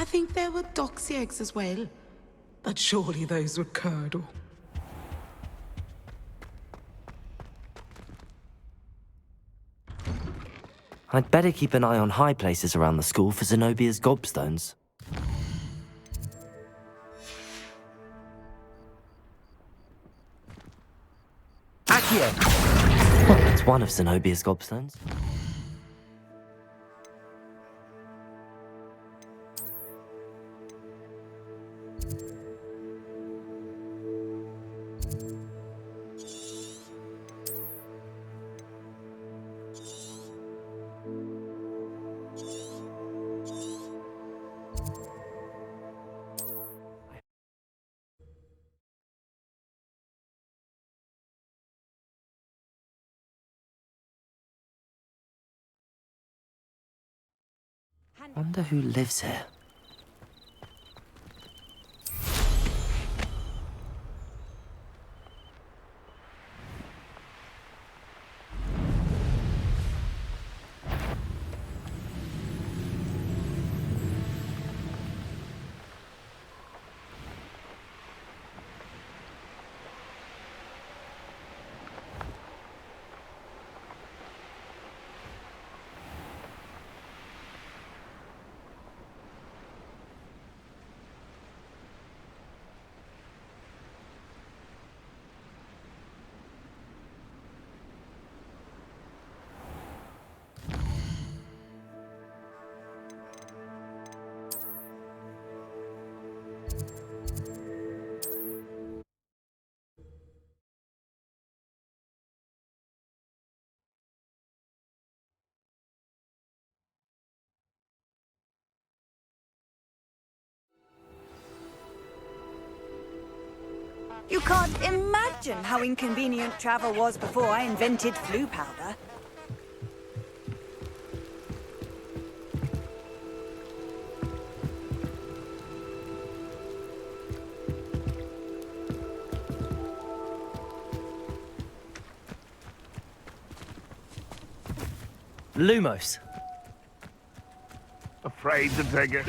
I think there were doxy eggs as well, but surely those would curdle. I'd better keep an eye on high places around the school for Zenobia's gobstones. Accio! It's one of Zenobia's gobstones. Wonder who lives here. You can't imagine how inconvenient travel was before I invented flu powder. Lumos. Afraid to take it.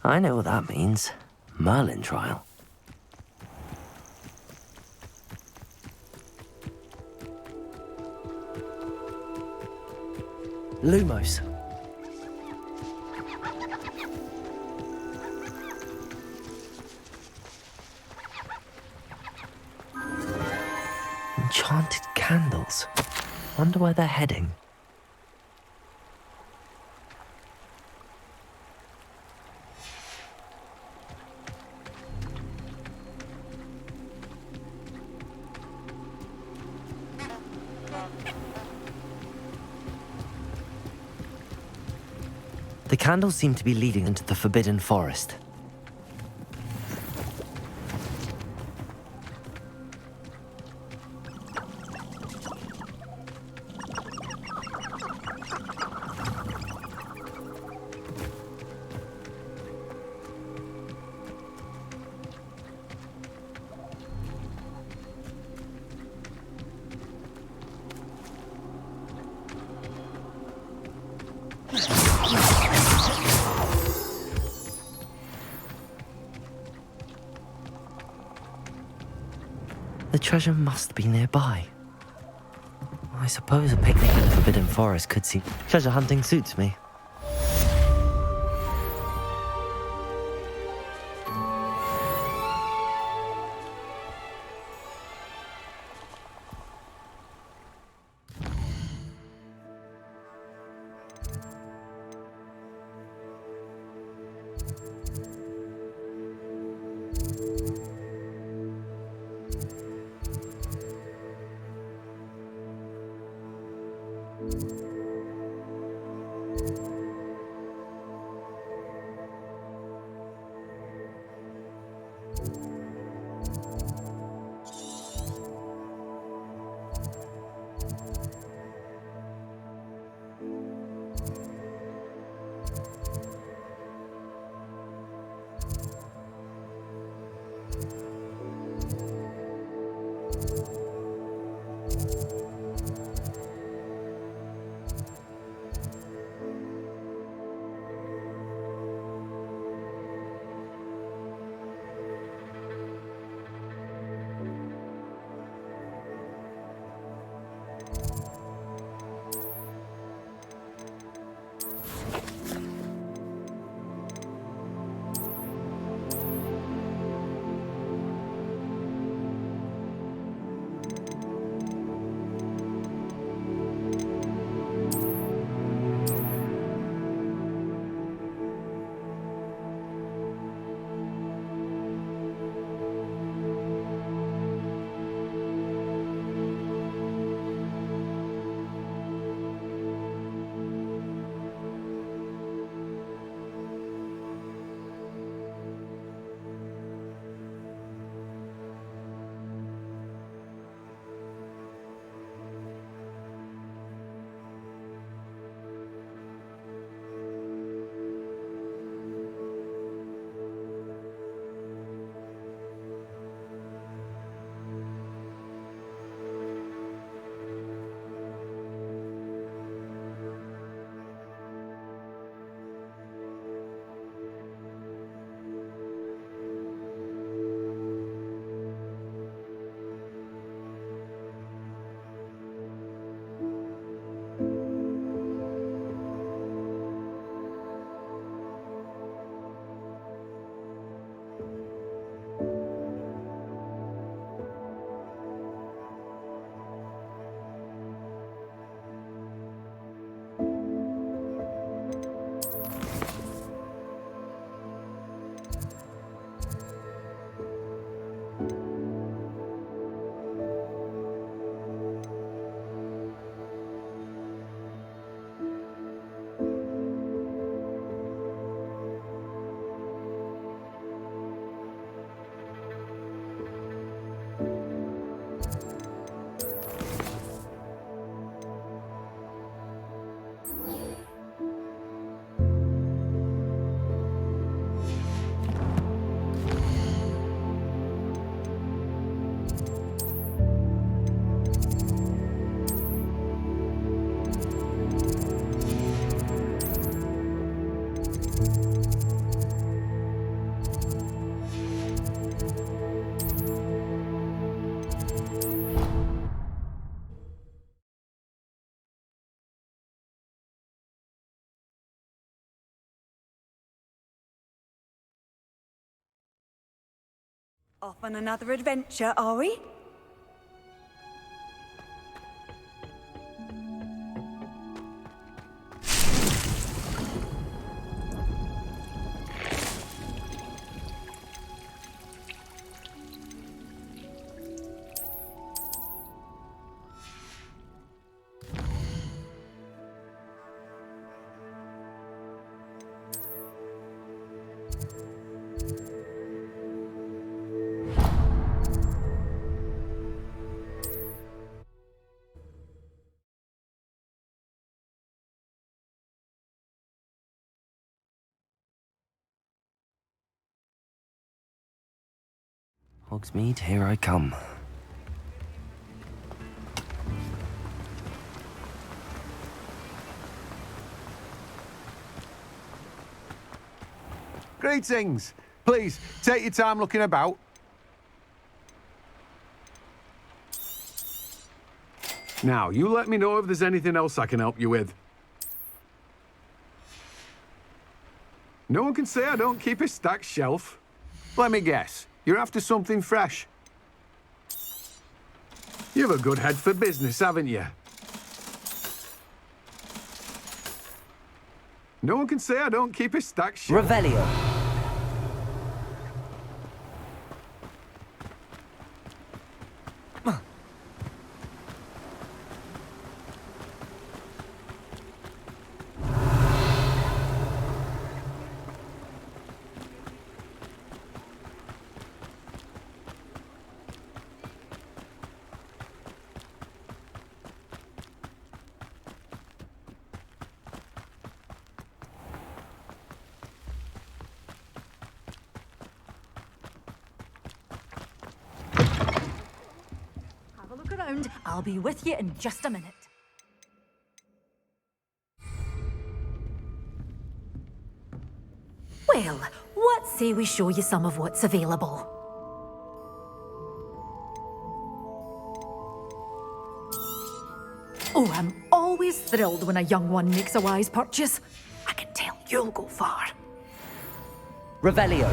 I know what that means. Merlin trial. Lumos. Enchanted candles. Wonder where they're heading. The candles seem to be leading into the Forbidden Forest. The treasure must be nearby. I suppose a picnic in the Forbidden Forest could seem... Treasure hunting suits me. Off on another adventure, are we? Hogsmeade, here I come. Greetings. Please, take your time looking about. Now, you let me know if there's anything else I can help you with. No one can say I don't keep a stacked shelf. Let me guess, you're after something fresh. You've a good head for business, haven't you? No one can say I don't keep a stacked shelf. Revelio. Have a look around. I'll be with you in just a minute. Well, what say we show you some of what's available? Oh, I'm always thrilled when a young one makes a wise purchase. I can tell you'll go far. Revelio.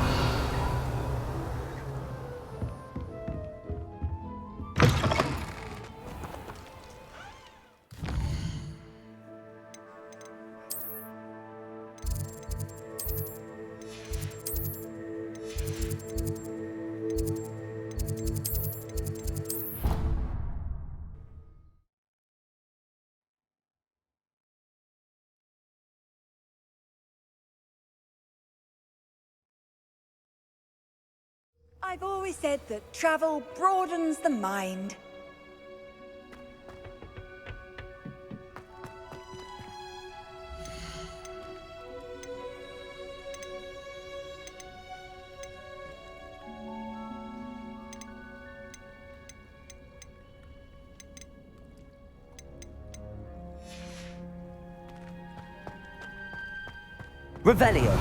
I've always said that travel broadens the mind. Revelio.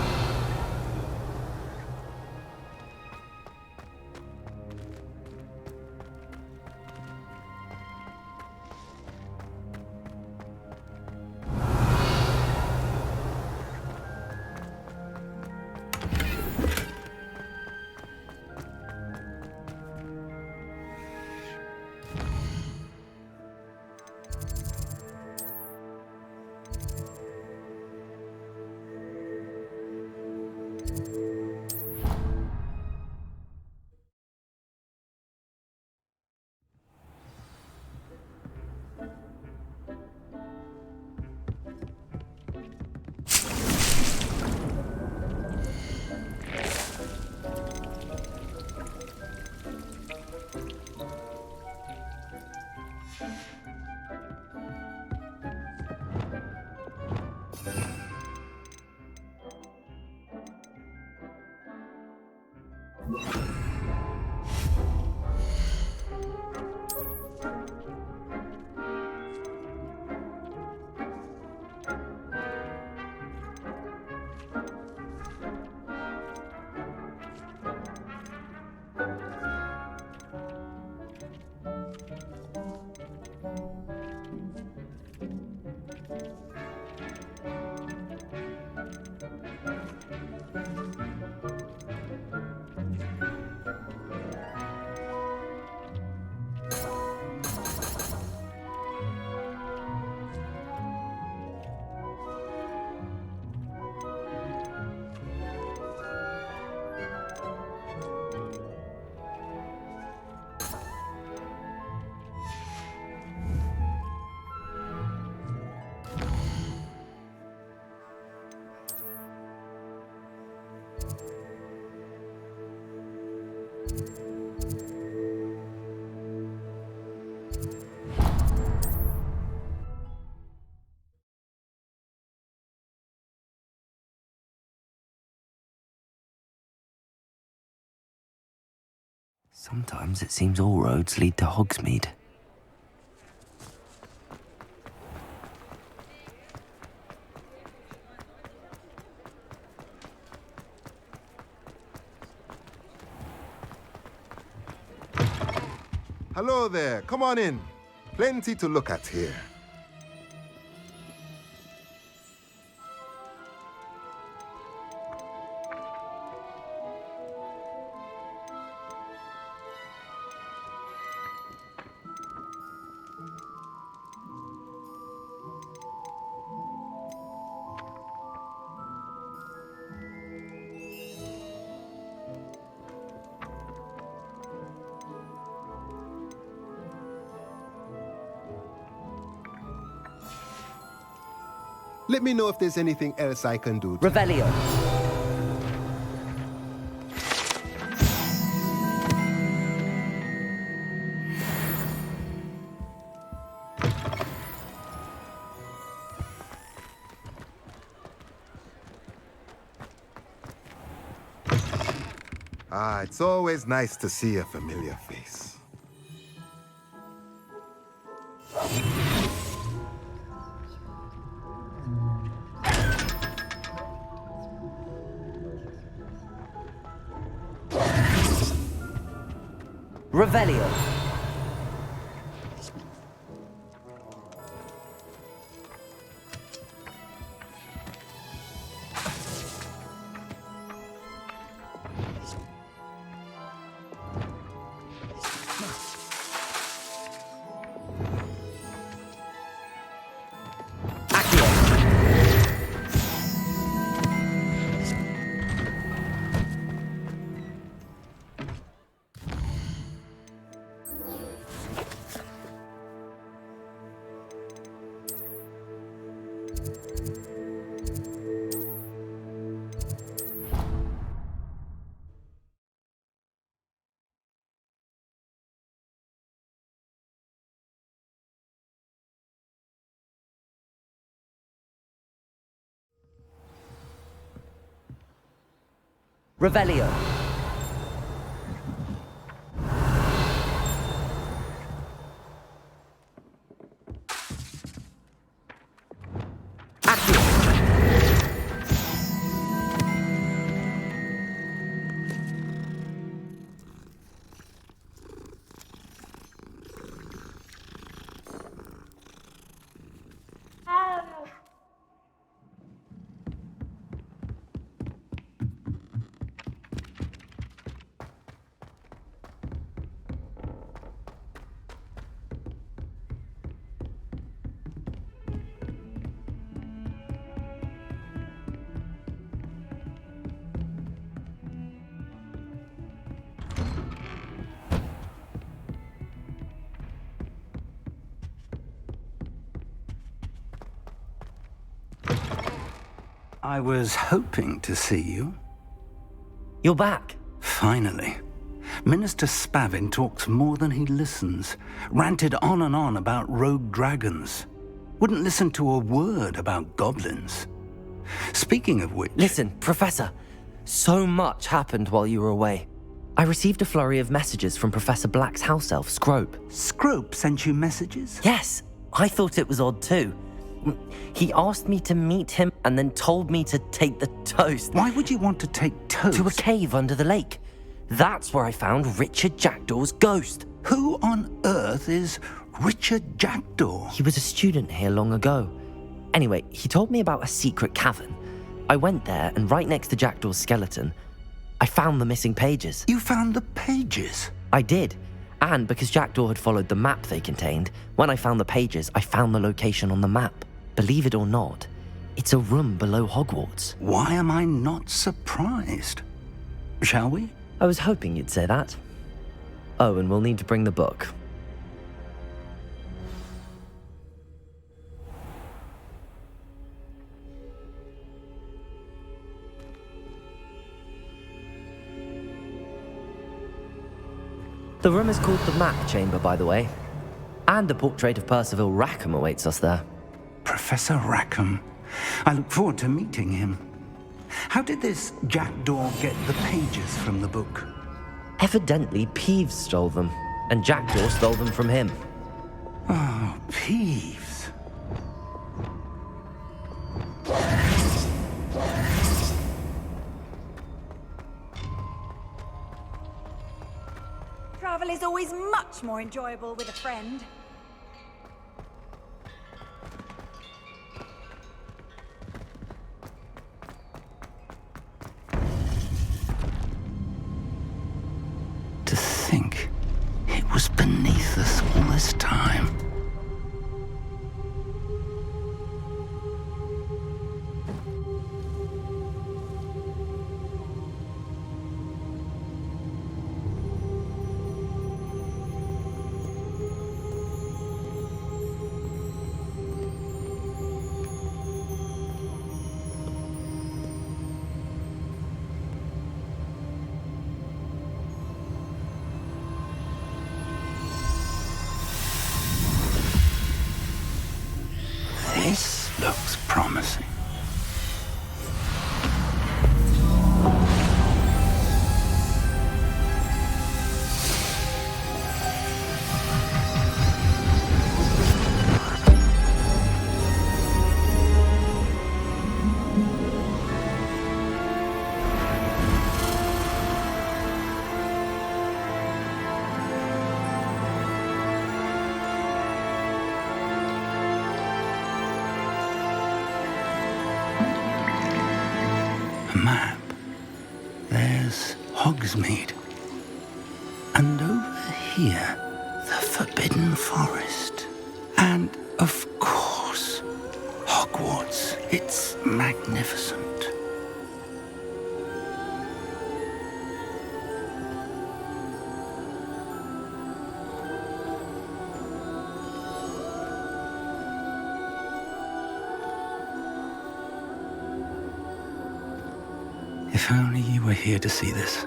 Sometimes it seems all roads lead to Hogsmeade. Hello there, come on in. Plenty to look at here. Let me know if there's anything else I can do. Revelio. Ah, it's always nice to see a familiar face. Revelio. Revelio. I was hoping to see you. You're back. Finally. Minister Spavin talks more than he listens. Ranted on and on about rogue dragons. Wouldn't listen to a word about goblins. Speaking of which... Listen, Professor. So much happened while you were away. I received a flurry of messages from Professor Black's house elf, Scrope. Scrope sent you messages? Yes, I thought it was odd too. He asked me to meet him and then told me to take the toast. Why would you want to take toast? To a cave under the lake. That's where I found Richard Jackdaw's ghost. Who on earth is Richard Jackdaw? He was a student here long ago. Anyway, he told me about a secret cavern. I went there, and right next to Jackdaw's skeleton, I found the missing pages. You found the pages? I did. And because Jackdaw had followed the map they contained, when I found the pages, I found the location on the map. Believe it or not, it's a room below Hogwarts. Why am I not surprised? Shall we? I was hoping you'd say that. Oh, and we'll need to bring the book. The room is called the Map Chamber, by the way. And a portrait of Percival Rackham awaits us there. Professor Rackham. I look forward to meeting him. How did this jackdaw get the pages from the book? Evidently, Peeves stole them, and Jackdaw stole them from him. Oh, Peeves. Travel is always much more enjoyable with a friend. To think it was beneath us all this time. This looks promising. A map. There's Hogsmeade. And over here, the Forbidden Forest. And, of course, Hogwarts. It's magnificent. If only you were here to see this.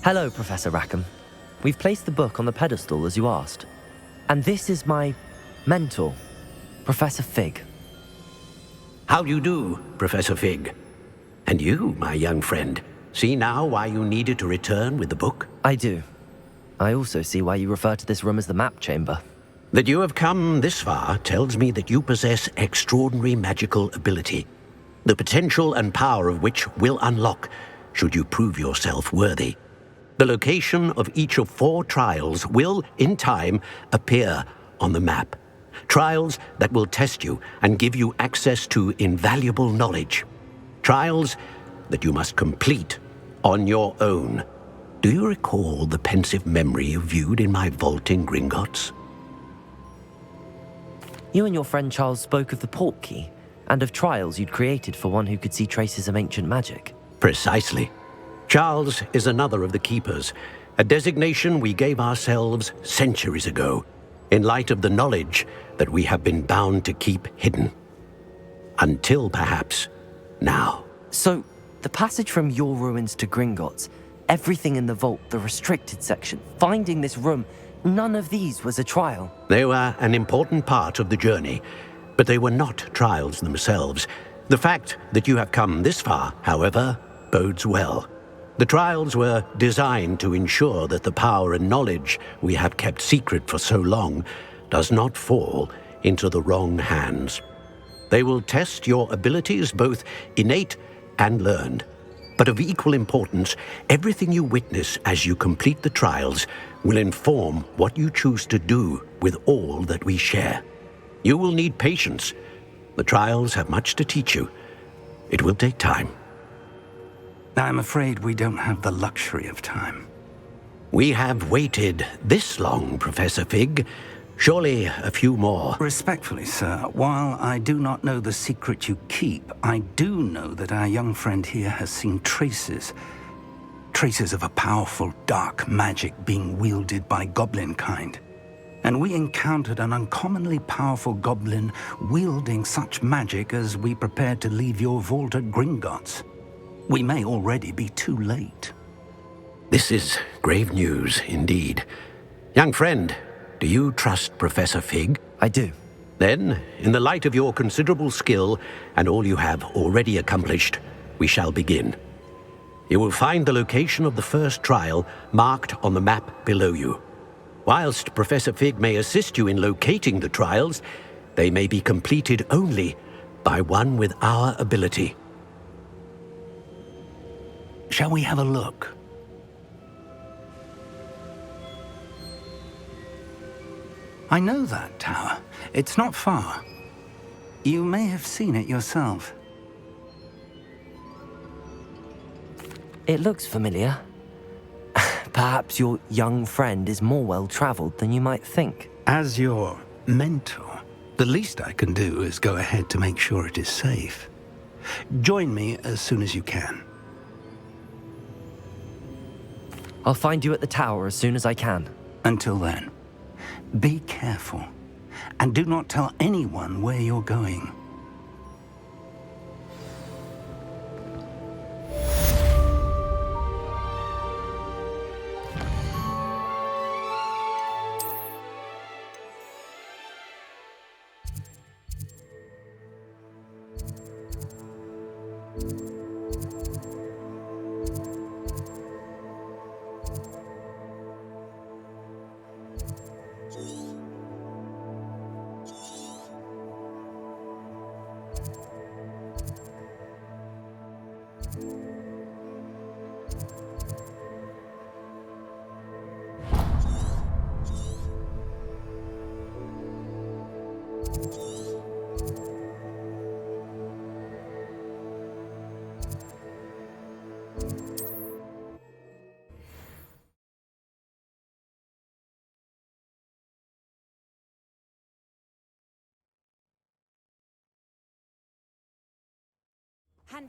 Hello, Professor Rackham. We've placed the book on the pedestal as you asked. And this is my mentor, Professor Fig. How do you do, Professor Fig? And you, my young friend, see now why you needed to return with the book? I do. I also see why you refer to this room as the Map Chamber. That you have come this far tells me that you possess extraordinary magical ability, the potential and power of which will unlock should you prove yourself worthy. The location of each of 4 trials will, in time, appear on the map. Trials that will test you and give you access to invaluable knowledge. Trials that you must complete on your own. Do you recall the pensive memory you viewed in my vault in Gringotts? You and your friend Charles spoke of the Portkey, and of trials you'd created for one who could see traces of ancient magic. Precisely. Charles is another of the Keepers, a designation we gave ourselves centuries ago, in light of the knowledge that we have been bound to keep hidden. Until, perhaps, now. So, the passage from your ruins to Gringotts, everything in the vault, the restricted section, finding this room, none of these was a trial. They were an important part of the journey, but they were not trials themselves. The fact that you have come this far, however, bodes well. The trials were designed to ensure that the power and knowledge we have kept secret for so long does not fall into the wrong hands. They will test your abilities, both innate and learned. But of equal importance, everything you witness as you complete the trials will inform what you choose to do with all that we share. You will need patience. The trials have much to teach you. It will take time. I'm afraid we don't have the luxury of time. We have waited this long, Professor Fig. Surely a few more. Respectfully, sir, while I do not know the secret you keep, I do know that our young friend here has seen traces of a powerful dark magic being wielded by goblin kind. and we encountered an uncommonly powerful goblin wielding such magic as we prepared to leave your vault at Gringotts. We may already be too late. This is grave news indeed. Young friend, do you trust Professor Fig? I do. Then, in the light of your considerable skill and all you have already accomplished, we shall begin. You will find the location of the first trial marked on the map below you. Whilst Professor Fig may assist you in locating the trials, they may be completed only by one with our ability. Shall we have a look? I know that tower. It's not far. You may have seen it yourself. It looks familiar. Perhaps your young friend is more well-traveled than you might think. As your mentor, the least I can do is go ahead to make sure it is safe. Join me as soon as you can. I'll find you at the tower as soon as I can. Until then, be careful, and do not tell anyone where you're going.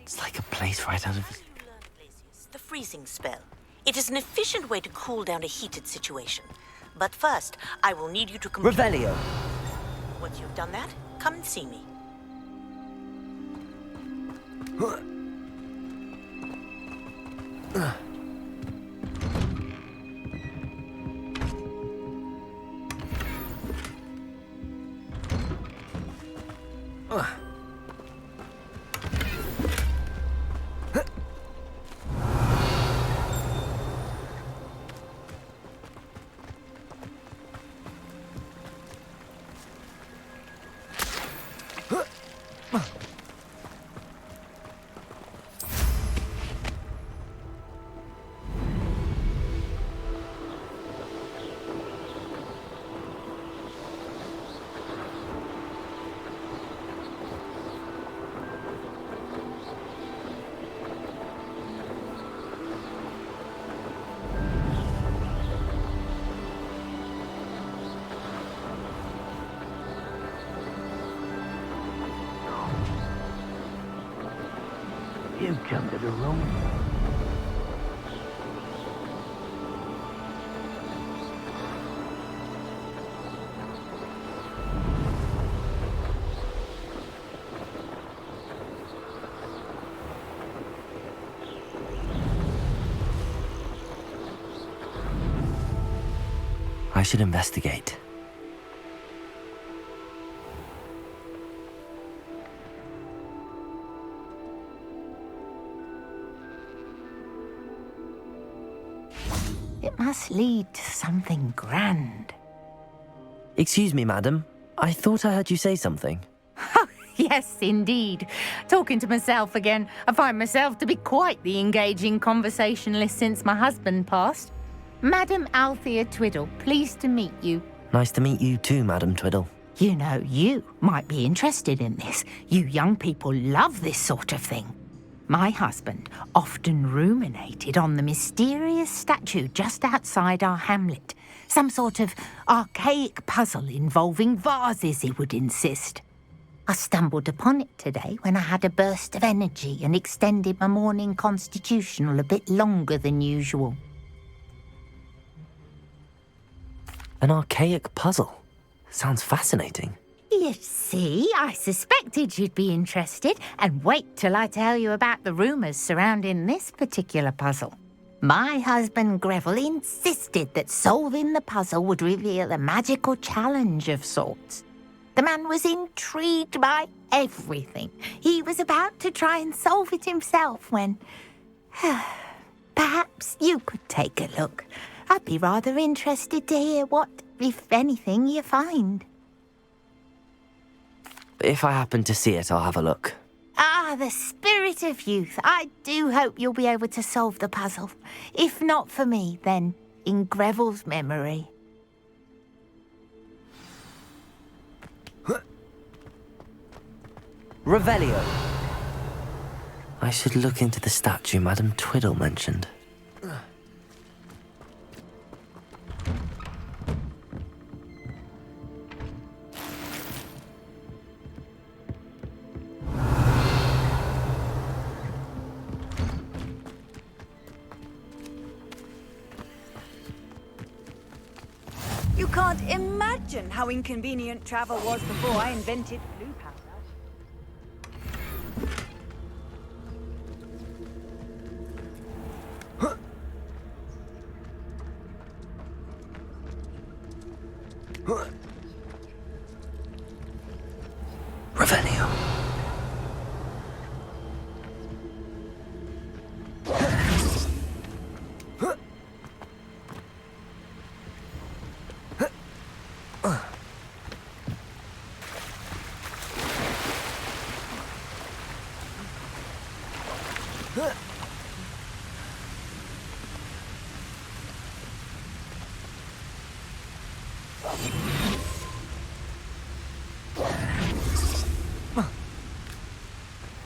It's like a place right out of... The freezing spell. It is an efficient way to cool down a heated situation. But first, I will need you to complete... Revelio! Once you've done that, come and see me. You come to the room. I should investigate. It must lead to something grand. Excuse me, madam. I thought I heard you say something. Yes, indeed. Talking to myself again. I find myself to be quite the engaging conversationalist since my husband passed. Madam Althea Twiddle, pleased to meet you. Nice to meet you too, Madam Twiddle. You know, you might be interested in this. You young people love this sort of thing. My husband often ruminated on the mysterious statue just outside our hamlet. Some sort of archaic puzzle involving vases, he would insist. I stumbled upon it today when I had a burst of energy and extended my morning constitutional a bit longer than usual. An archaic puzzle. Sounds fascinating. You see, I suspected you'd be interested, and wait till I tell you about the rumours surrounding this particular puzzle. My husband Greville insisted that solving the puzzle would reveal a magical challenge of sorts. The man was intrigued by everything. He was about to try and solve it himself when... Perhaps you could take a look. I'd be rather interested to hear what, if anything, you find. If I happen to see it, I'll have a look. Ah, the spirit of youth. I do hope you'll be able to solve the puzzle. If not for me, then in Greville's memory. Revelio. I should look into the statue Madame Twiddle mentioned. You can't imagine how inconvenient travel was before I invented blue powder. Revelio.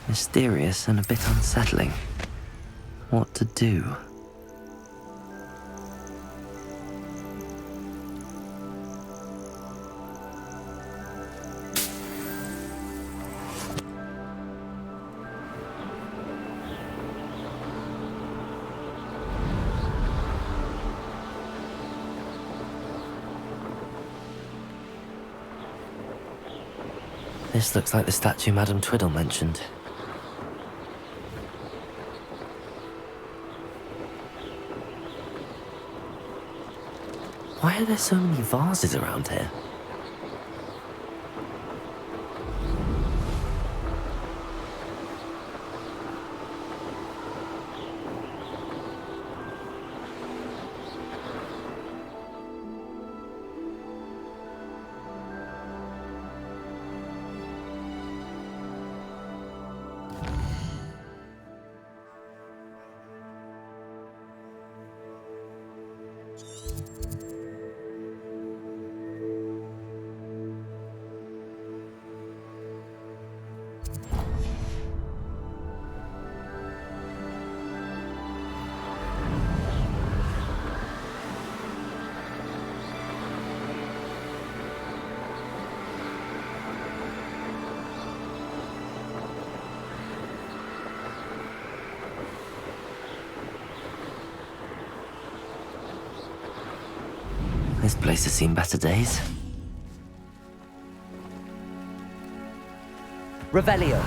Mysterious and a bit unsettling. What to do? This looks like the statue Madame Twiddle mentioned. Why are there so many vases around here? This place has seen better days. Revelio.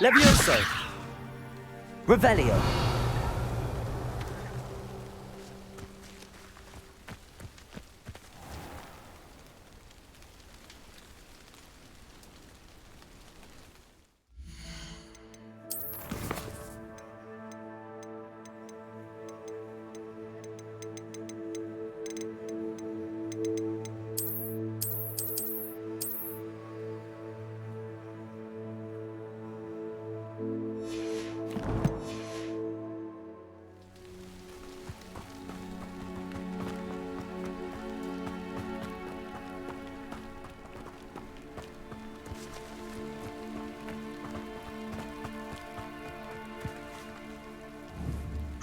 Levioso. Revelio.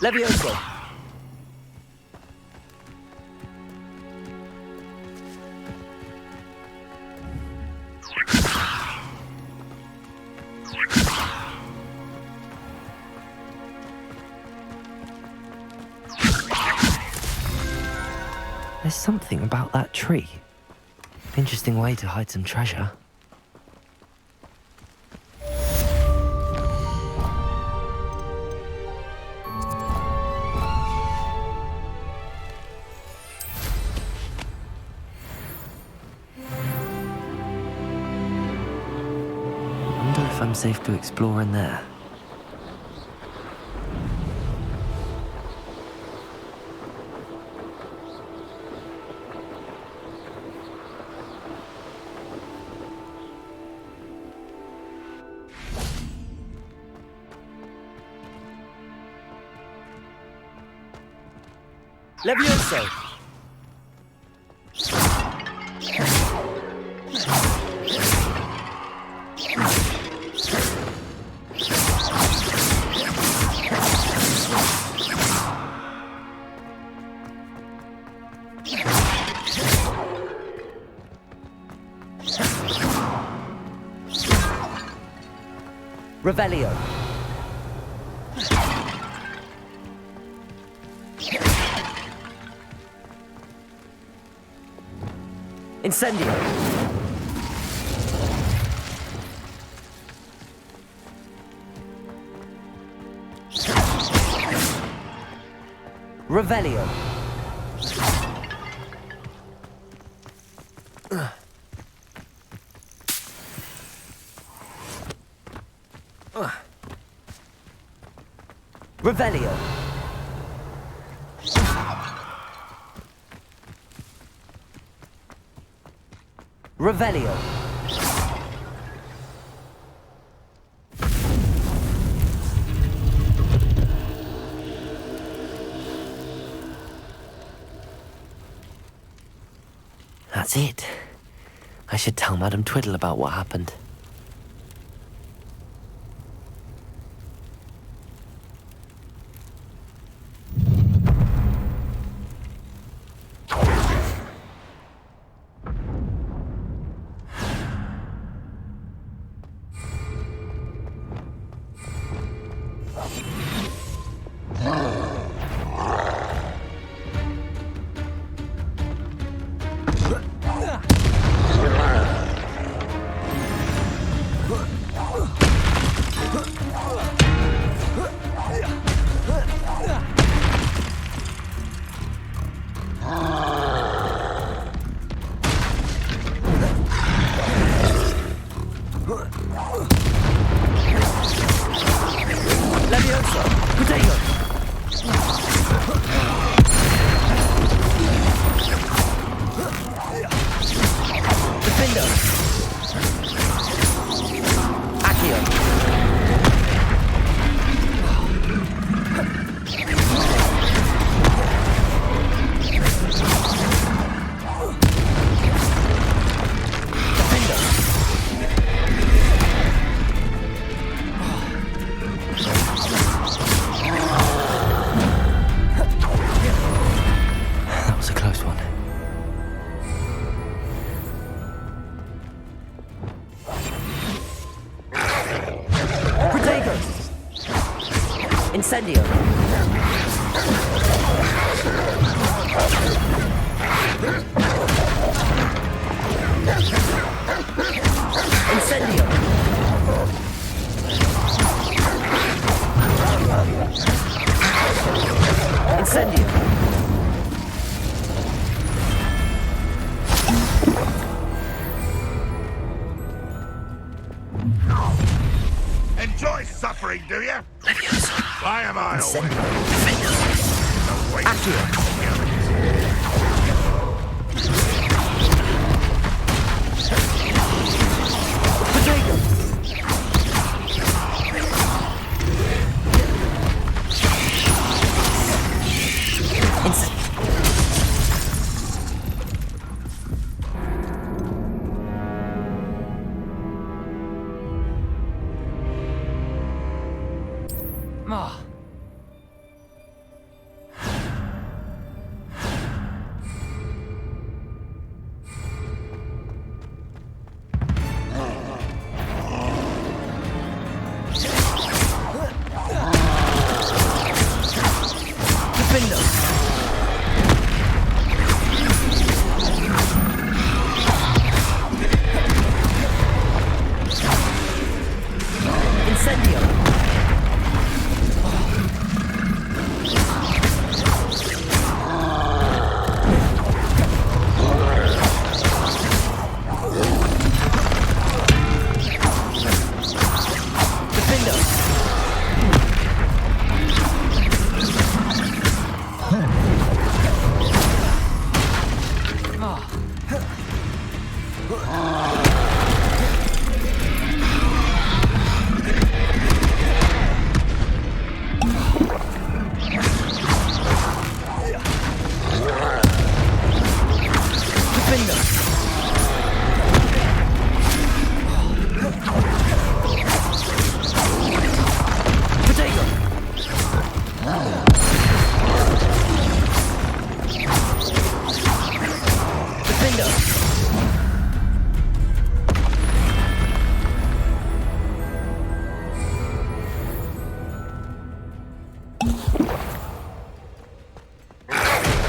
Levioso. There's something about that tree. Interesting way to hide some treasure. I wonder if I'm safe to explore in there. Levioso! Revelio. Incendio. Revelio. Revelio. Revelio. That's it. I should tell Madame Twiddle about what happened. Incendio. Incendio. Incendio. Enjoy suffering, do you? Why am I always?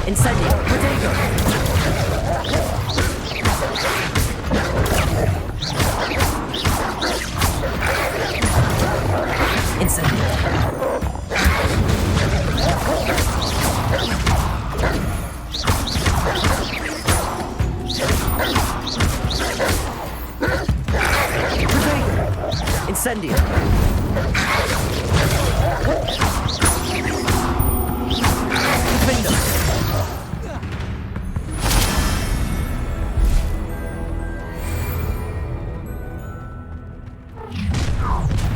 Incendio. Incendio. Incendio. Defender.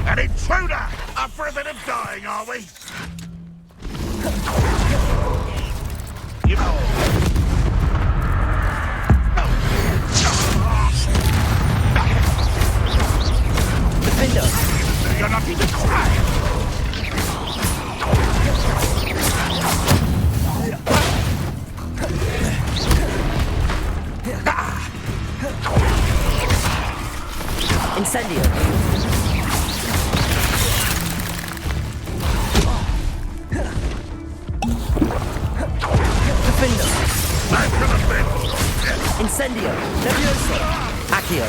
An intruder! Up for a bit of dying, are we? You Defender. You're not even trying! Incendio. Defender. Back to the pit! Incendio. Levioso. Accio.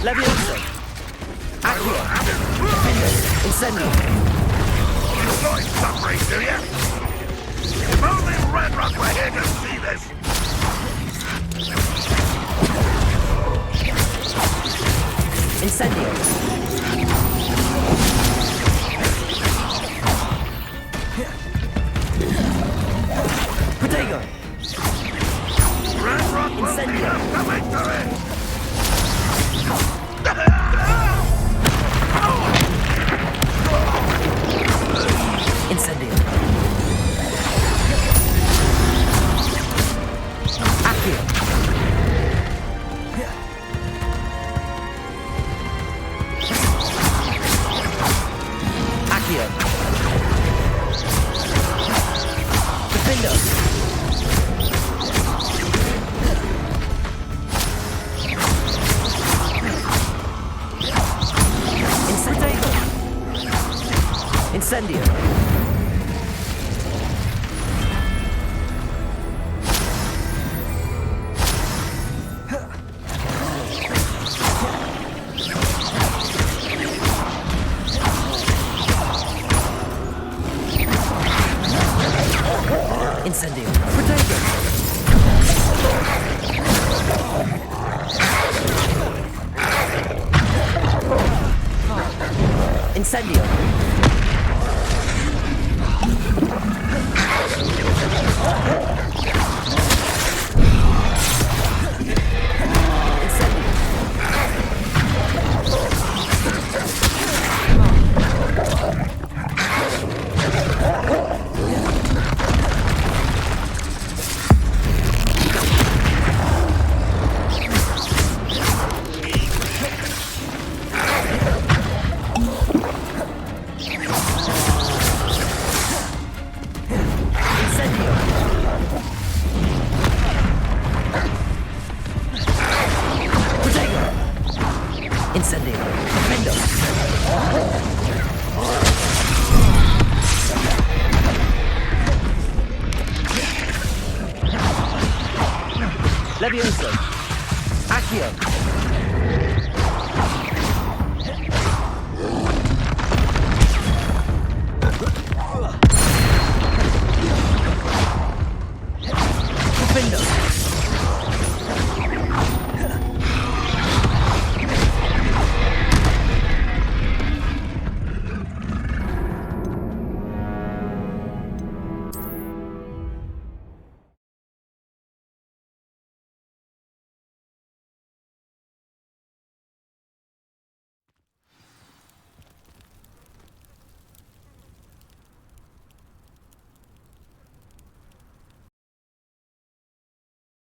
Levioso. Accio. Incendio. You like suffering, do you? If only Red Rock were here to see this! Incendio. Protego. Red Rock will be Incendio. coming to it! Incendio. Accio. Accio. Defender. Incendio. Incendio. Protego. Incendio. Incendio. Defendo. Levioso. Accio.